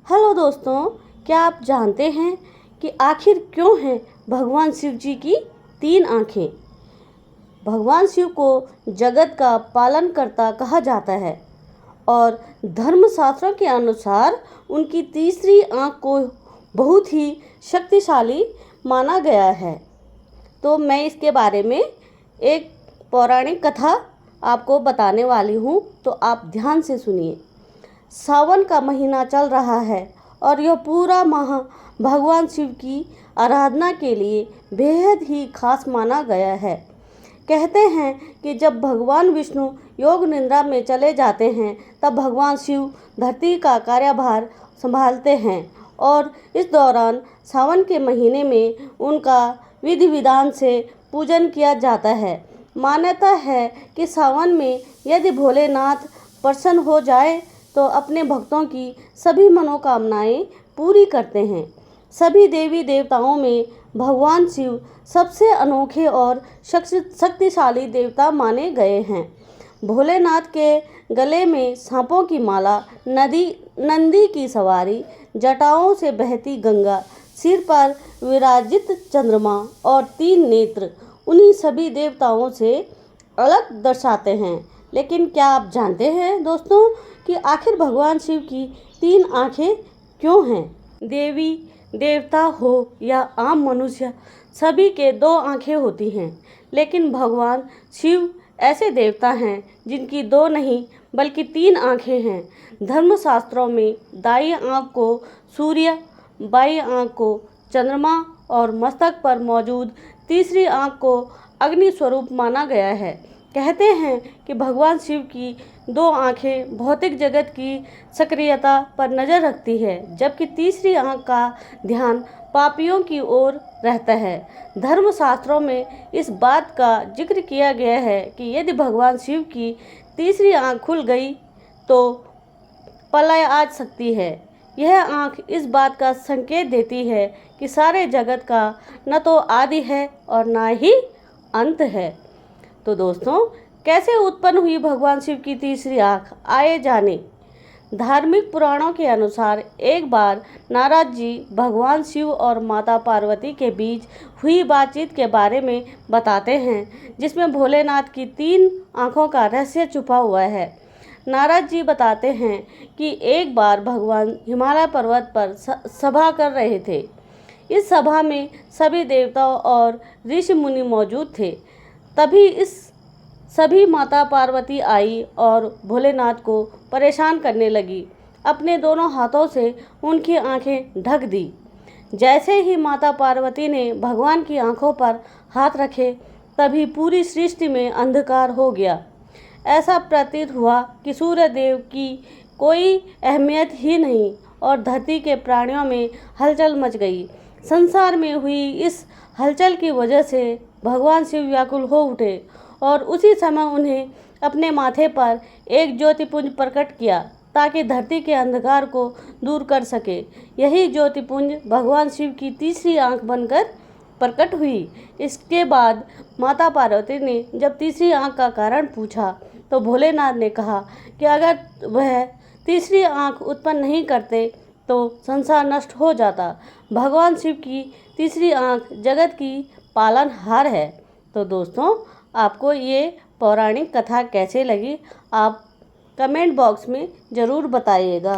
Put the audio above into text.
Hello दोस्तों, क्या आप जानते हैं कि आखिर क्यों हैं भगवान शिव जी की तीन आँखें। भगवान शिव को जगत का पालनकर्ता कहा जाता है और धर्मशास्त्रों के अनुसार उनकी तीसरी आँख को बहुत ही शक्तिशाली माना गया है। तो मैं इसके बारे में एक पौराणिक कथा आपको बताने वाली हूँ, तो आप ध्यान से सुनिए। सावन का महीना चल रहा है और यह पूरा माह भगवान शिव की आराधना के लिए बेहद ही खास माना गया है। कहते हैं कि जब भगवान विष्णु योग निद्रा में चले जाते हैं तब भगवान शिव धरती का कार्यभार संभालते हैं और इस दौरान सावन के महीने में उनका विधि विधान से पूजन किया जाता है। मान्यता है कि सावन में यदि भोलेनाथ प्रसन्न हो जाए तो अपने भक्तों की सभी मनोकामनाएं पूरी करते हैं। सभी देवी देवताओं में भगवान शिव सबसे अनोखे और शक्तिशाली देवता माने गए हैं। भोलेनाथ के गले में सांपों की माला, नंदी की सवारी, जटाओं से बहती गंगा, सिर पर विराजित चंद्रमा और तीन नेत्र उन्हीं सभी देवताओं से अलग दर्शाते हैं। लेकिन क्या आप जानते हैं दोस्तों कि आखिर भगवान शिव की तीन आँखें क्यों हैं? देवी देवता हो या आम मनुष्य, सभी के दो आँखें होती हैं, लेकिन भगवान शिव ऐसे देवता हैं जिनकी दो नहीं बल्कि तीन आँखें हैं। धर्मशास्त्रों में दाईं आँख को सूर्य, बाईं आँख को चंद्रमा और मस्तक पर मौजूद तीसरी आँख को अग्नि स्वरूप माना गया है। कहते हैं कि भगवान शिव की दो आँखें भौतिक जगत की सक्रियता पर नज़र रखती है, जबकि तीसरी आँख का ध्यान पापियों की ओर रहता है। धर्मशास्त्रों में इस बात का जिक्र किया गया है कि यदि भगवान शिव की तीसरी आँख खुल गई तो प्रलय आ सकती है। यह आँख इस बात का संकेत देती है कि सारे जगत का न तो आदि है और न ही अंत है। तो दोस्तों, कैसे उत्पन्न हुई भगवान शिव की तीसरी आँख, आए जाने। धार्मिक पुराणों के अनुसार एक बार नारद जी भगवान शिव और माता पार्वती के बीच हुई बातचीत के बारे में बताते हैं, जिसमें भोलेनाथ की तीन आँखों का रहस्य छुपा हुआ है। नारद जी बताते हैं कि एक बार भगवान हिमालय पर्वत पर सभा कर रहे थे। इस सभा में सभी देवताओं और ऋषि मुनि मौजूद थे। तभी इस सभी माता पार्वती आई और भोलेनाथ को परेशान करने लगी। अपने दोनों हाथों से उनकी आंखें ढक दी। जैसे ही माता पार्वती ने भगवान की आंखों पर हाथ रखे, तभी पूरी सृष्टि में अंधकार हो गया। ऐसा प्रतीत हुआ कि सूर्य देव की कोई अहमियत ही नहीं और धरती के प्राणियों में हलचल मच गई। संसार में हुई इस हलचल की वजह से भगवान शिव व्याकुल हो उठे और उसी समय उन्हें अपने माथे पर एक ज्योतिपुंज प्रकट किया ताकि धरती के अंधकार को दूर कर सके। यही ज्योतिपुंज भगवान शिव की तीसरी आंख बनकर प्रकट हुई। इसके बाद माता पार्वती ने जब तीसरी आंख का कारण पूछा तो भोलेनाथ ने कहा कि अगर वह तीसरी आंख उत्पन्न नहीं करते तो संसार नष्ट हो जाता। भगवान शिव की तीसरी आंख जगत की पालनहार है। तो दोस्तों, आपको ये पौराणिक कथा कैसे लगी, आप कमेंट बॉक्स में ज़रूर बताइएगा।